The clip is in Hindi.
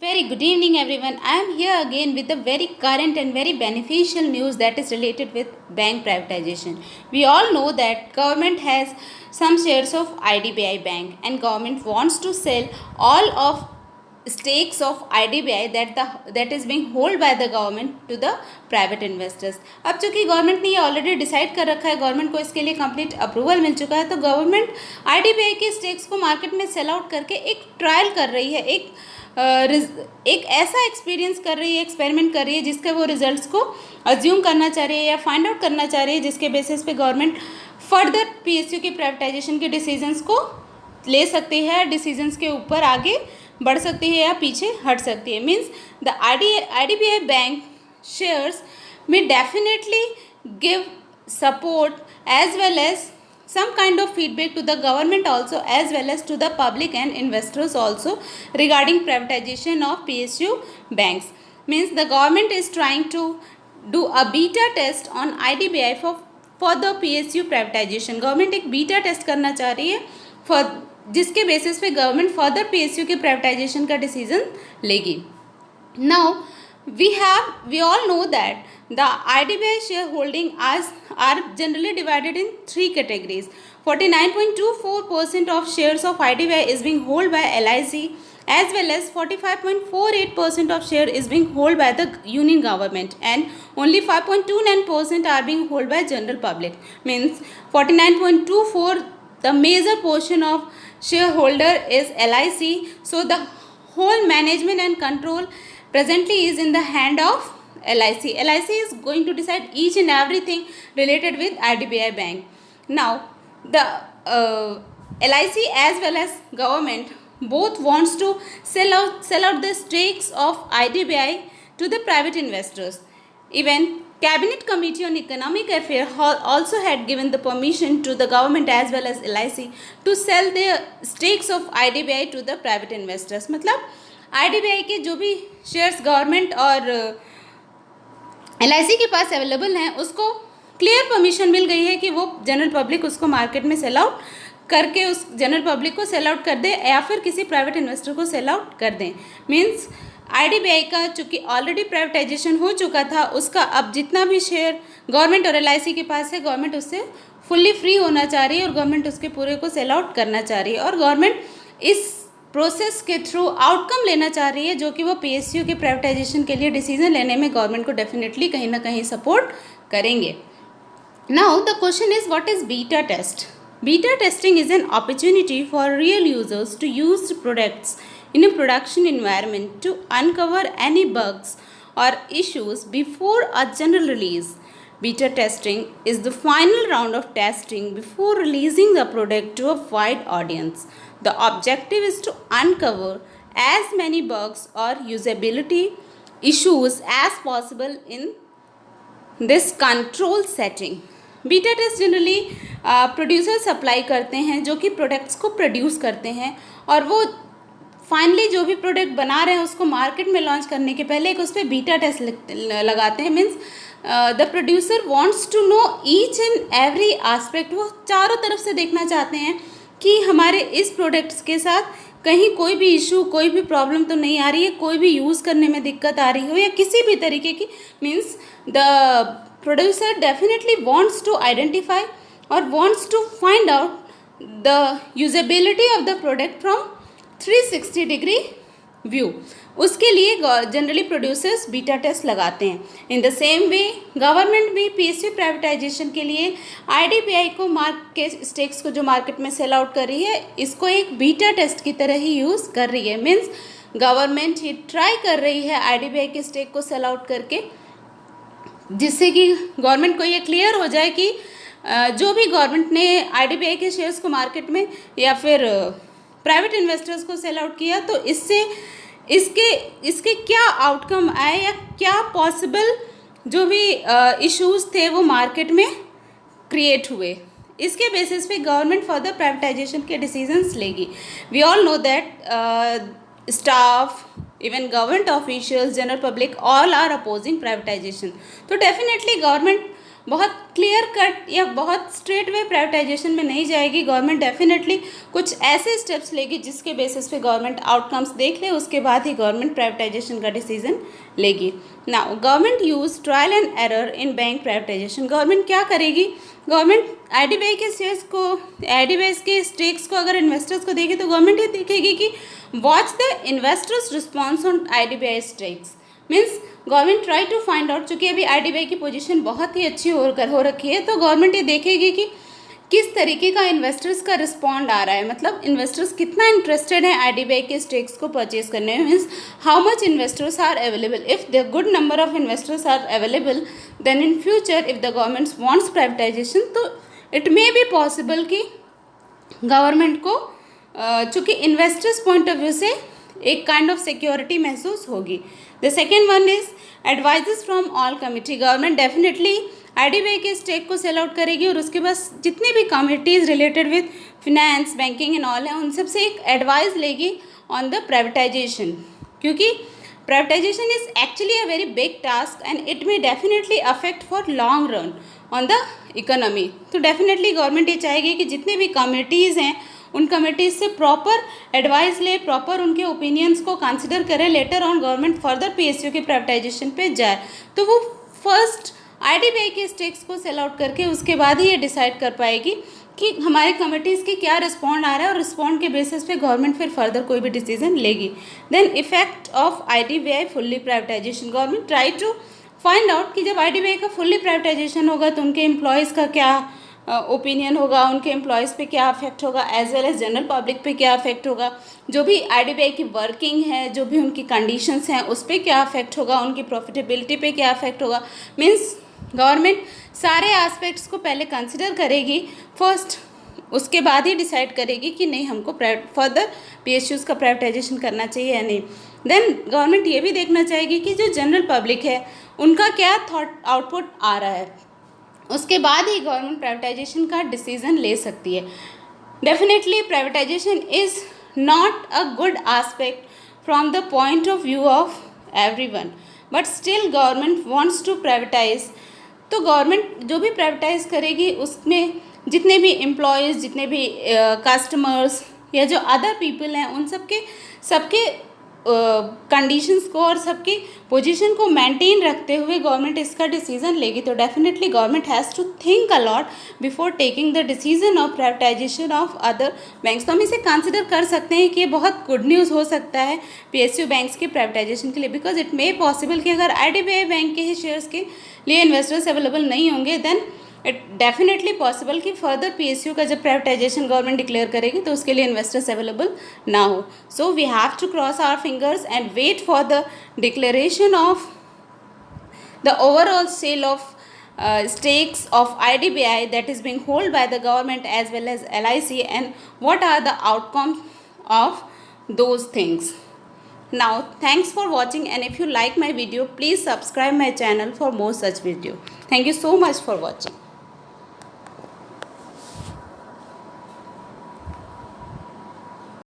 Very good evening, everyone. I am here again with a very current and very beneficial news that is related with bank privatization. We all know that government has some shares of IDBI Bank and government wants to sell all of stakes of IDBI that is being held by the government to the private investors. अब चूंकि गवर्नमेंट ने ये ऑलरेडी डिसाइड कर रखा है, गवर्नमेंट को इसके लिए कंप्लीट अप्रूवल मिल चुका है, तो गवर्नमेंट आईडीबीआई के स्टेक्स को मार्केट में सेल आउट करके एक ट्रायल कर रही है, एक ऐसा एक्सपीरियंस कर रही है, एक्सपेरिमेंट कर रही है जिसके वो रिजल्ट्स को अज्यूम करना चाह रही है या फाइंड आउट करना चाह रही है, जिसके बेसिस पे गवर्नमेंट फर्दर पीएसयू की प्राइवेटाइजेशन के डिसीजंस को ले सकती है, डिसीजंस के ऊपर आगे बढ़ सकती है या पीछे हट सकती है. Means the IDBI bank shares में definitely give support as well as some kind of feedback to the government also, as well as to the public and investors also regarding privatization of PSU banks. Means the government is trying to do a beta test on IDBI for the PSU privatization. Government एक बीटा टेस्ट करना चाह रही है जिसके बेसिस पे गवर्नमेंट फर्दर पीएसयू के प्राइवेटाइजेशन का डिसीजन लेगी. Now we all know that the IDBI shareholding are generally divided in three categories. 49.24% of shares of IDBI is being held by LIC, as well as 45.48% of share is being held by the union government, and only 5.29% are being held by general public. Means 49.24, the major portion of shareholder is LIC. So the whole management and control presently is in the hand of LIC. LIC is going to decide each and everything related with IDBI Bank. Now, the LIC as well as government both wants to sell out the stakes of IDBI to the private investors. Even Cabinet Committee on Economic Affairs also had given the permission to the government as well as LIC to sell their stakes of IDBI to the private investors. मतलब IDBI के जो भी शेयर्स गवर्नमेंट और LIC के पास अवेलेबल हैं, उसको क्लियर परमिशन मिल गई है कि वो जनरल पब्लिक उसको मार्केट में सेल आउट करके उस जनरल पब्लिक को सेल आउट कर दे या फिर किसी प्राइवेट इन्वेस्टर को सेल आउट कर दें. मीन्स IDBI का चूँकि ऑलरेडी प्राइवेटाइजेशन हो चुका था, उसका अब जितना भी शेयर गवर्नमेंट और LIC के पास है, गवर्नमेंट उससे फुल्ली फ्री होना चाह रही है और गवर्नमेंट उसके पूरे को सेल आउट करना चाह रही है और गवर्नमेंट इस प्रोसेस के थ्रू आउटकम लेना चाह रही है, जो कि वो पीएसयू के प्राइवेटाइजेशन के लिए डिसीजन लेने में गवर्नमेंट को डेफिनेटली कहीं ना कहीं सपोर्ट करेंगे. Now the question is what is beta test. Beta testing is an opportunity for real users to use products in a production environment to uncover any bugs or issues before a general release. Beta testing is the final round of testing before releasing the product to a wide audience. The objective is to uncover as many bugs or usability issues as possible in this control setting. Beta test generally producer supply करते हैं जो कि प्रोडक्ट्स को प्रोड्यूस करते हैं और वो फाइनली जो भी प्रोडक्ट बना रहे हैं उसको मार्केट में लॉन्च करने के पहले एक उस पर बीटा टेस्ट लगाते हैं. Means the producer wants to know each and every aspect. वो चारों तरफ से देखना चाहते हैं कि हमारे इस प्रोडक्ट्स के साथ कहीं कोई भी इशू, कोई भी प्रॉब्लम तो नहीं आ रही है, कोई भी यूज़ करने में दिक्कत आ रही हो या किसी भी तरीके की. Means the producer definitely wants to identify और wants to find out the usability of the product from 360 degree view. उसके लिए जनरली प्रोड्यूसर्स बीटा टेस्ट लगाते हैं. In the same way government भी पीएसयू प्राइवेटाइजेशन के लिए आईडीबीआई को के स्टेक्स को जो मार्केट में सेल आउट कर रही है, इसको एक बीटा टेस्ट की तरह ही यूज़ कर रही है. मीन्स गवर्नमेंट ये ट्राई कर रही है आईडीबीआई के स्टेक को सेल आउट करके, जिससे कि गवर्नमेंट को ये क्लियर हो जाए कि जो भी गवर्नमेंट ने आईडीबीआई के शेयर्स को मार्केट में या फिर प्राइवेट इन्वेस्टर्स को सेल आउट किया तो इससे इसके क्या आउटकम आए या क्या पॉसिबल जो भी इश्यूज थे वो मार्केट में क्रिएट हुए, इसके बेसिस पे गवर्नमेंट फर्दर प्राइवेटाइजेशन के डिसीजंस लेगी. We all know that staff, even government officials, general public all are opposing privatisation. तो डेफिनेटली गवर्नमेंट बहुत क्लियर कट या बहुत स्ट्रेट वे प्राइवेटाइजेशन में नहीं जाएगी। गवर्नमेंट डेफिनेटली कुछ ऐसे स्टेप्स लेगी जिसके बेसिस पे गवर्नमेंट आउटकम्स देख ले, उसके बाद ही गवर्नमेंट प्राइवेटाइजेशन का डिसीजन लेगी। Now government use trial and error in bank privatisation. Government क्या करेगी, गवर्नमेंट आईडीबीआई के शेयर्स को, आईडीबीआई के स्टेक्स को अगर इन्वेस्टर्स को देगी तो गवर्नमेंट ये देखेगी कि watch the investors response on IDBI stakes. Means government try to find out, चूँकि अभी आईडीबीआई की पोजीशन बहुत ही अच्छी हो रखी है, तो गवर्नमेंट ये देखेगी कि किस तरीके का इन्वेस्टर्स का रिस्पॉन्ड आ रहा है, मतलब इन्वेस्टर्स कितना इंटरेस्टेड है आईडीबीआई के स्टेक्स को परचेज करने में। Means how much investors are available. If the good number of investors are available, then in future if the government wants privatisation, तो इट मे बी पॉसिबल कि गवर्नमेंट को चूँकि इन्वेस्टर्स पॉइंट ऑफ व्यू से एक काइंड ऑफ सिक्योरिटी महसूस होगी। The second one is advises from all committee. Government definitely IDBI के स्टेक को सेल आउट करेगी और उसके बाद जितनी भी committees related with finance, banking and all हैं, उन सब से एक एडवाइस लेगी ऑन द प्राइवेटाइजेशन, क्योंकि privatisation is actually a very big task and it may definitely affect for long run on the economy. तो डेफिनेटली गवर्नमेंट ये चाहेगी कि जितने भी कमिटीज़ हैं उन कमिटीज़ से प्रॉपर एडवाइस ले, प्रॉपर उनके ओपिनियंस को कंसिडर करें, later on government further PSU के प्राइवेटाइजेशन पे जाए। तो वो फर्स्ट आईडीबीआई के स्टेक्स को सेल आउट करके उसके बाद ही ये डिसाइड कर पाएगी कि हमारे कमिटीज़ की क्या रिस्पॉन्ड आ रहा है, और रिस्पॉन्ड के बेसिस पे गवर्नमेंट फिर फर्दर कोई भी डिसीजन लेगी। Then effect of IDBI fully privatisation. Government try to find out कि जब आईडीबीआई का फुल्ली प्राइवेटाइजेशन होगा तो उनके एम्प्लॉयज़ का क्या ओपिनियन होगा, उनके एम्प्लॉयज़ पे क्या अफेक्ट होगा, as well as general public पे क्या अफेक्ट होगा, जो भी आईडीबीआई की वर्किंग है, जो भी उनकी कंडीशंस हैं उस पर क्या अफेक्ट होगा, उनकी प्रॉफिटेबिलिटी पे क्या अफेक्ट होगा। मीन्स गवर्नमेंट सारे एस्पेक्ट्स को पहले कंसिडर करेगी फर्स्ट, उसके बाद ही डिसाइड करेगी कि नहीं हमको फर्दर पीएसयूज़ का प्राइवेटाइजेशन करना चाहिए या नहीं। देन गवर्नमेंट ये भी देखना चाहेगी कि जो जनरल पब्लिक है उनका क्या थॉट आउटपुट आ रहा है, उसके बाद ही गवर्नमेंट प्राइवेटाइजेशन का डिसीजन ले सकती है। Definitely privatisation is not a good aspect from the point of view of everyone, but still government wants to privatise. तो गवर्नमेंट जो भी प्राइवेटाइज करेगी उसमें जितने भी एम्प्लॉयज़, जितने भी कस्टमर्स या जो अदर पीपल हैं, उन सबके कंडीशंस को और सबकी पोजीशन को मेंटेन रखते हुए गवर्नमेंट इसका डिसीजन लेगी। तो definitely government has to think a lot before taking the decision of privatisation of other banks. तो हम इसे कंसिडर कर सकते हैं कि ये बहुत गुड न्यूज़ हो सकता है पीएसयू बैंक्स के प्राइवेटाइजेशन के लिए, बिकॉज इट मे पॉसिबल कि अगर आईडीबीआई बैंक के ही शेयर्स के लिए इन्वेस्टर्स अवेलेबल नहीं होंगे, देन इट डेफिनेटली पॉसिबल कि फर्दर पीएसयू का जब प्राइवेटाइजेशन गवर्नमेंट डिक्लेयर करेगी तो उसके लिए इन्वेस्टर्स अवेलेबल ना हो। So we have to cross our fingers and wait for the declaration of the overall sale of stakes of IDBI that is being held by the government as well as LIC, and what are the outcomes of those things. Now thanks for watching, and if you like my video please subscribe my channel for more such video. Thank you so much for watching.